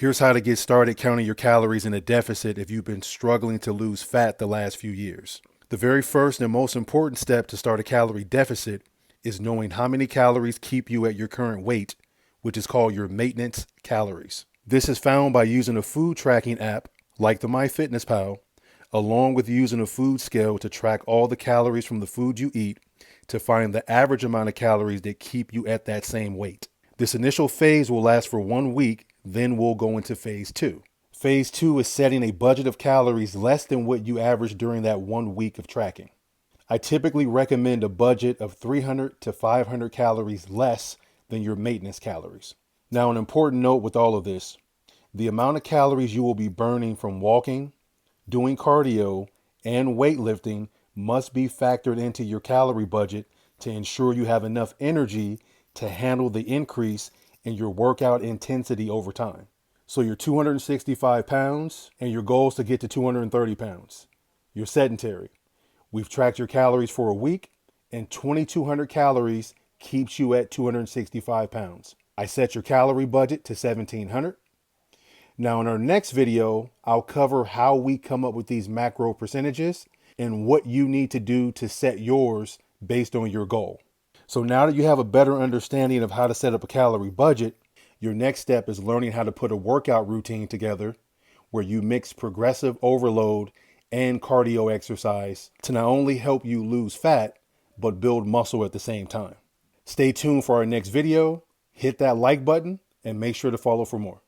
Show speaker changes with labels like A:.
A: Here's how to get started counting your calories in a deficit if you've been struggling to lose fat the last few years. The very first and most important step to start a calorie deficit is knowing how many calories keep you at your current weight, which is called your maintenance calories. This is found by using a food tracking app like the MyFitnessPal, along with using a food scale to track all the calories from the food you eat to find the average amount of calories that keep you at that same weight. This initial phase will last for 1 week, then we'll go into phase 2. Phase 2 is setting a budget of calories less than what you average during that 1 week of tracking. I typically recommend a budget of 300 to 500 calories less than your maintenance calories. Now, an important note with all of this, the amount of calories you will be burning from walking, doing cardio, and weightlifting must be factored into your calorie budget to ensure you have enough energy to handle the increase in your workout intensity over time. So you're 265 pounds and your goal is to get to 230 pounds. You're sedentary. We've tracked your calories for a week and 2,200 calories keeps you at 265 pounds. I set your calorie budget to 1,700. Now in our next video, I'll cover how we come up with these macro percentages and what you need to do to set yours based on your goal. So now that you have a better understanding of how to set up a calorie budget, your next step is learning how to put a workout routine together where you mix progressive overload and cardio exercise to not only help you lose fat, but build muscle at the same time. Stay tuned for our next video, hit that like button, and make sure to follow for more.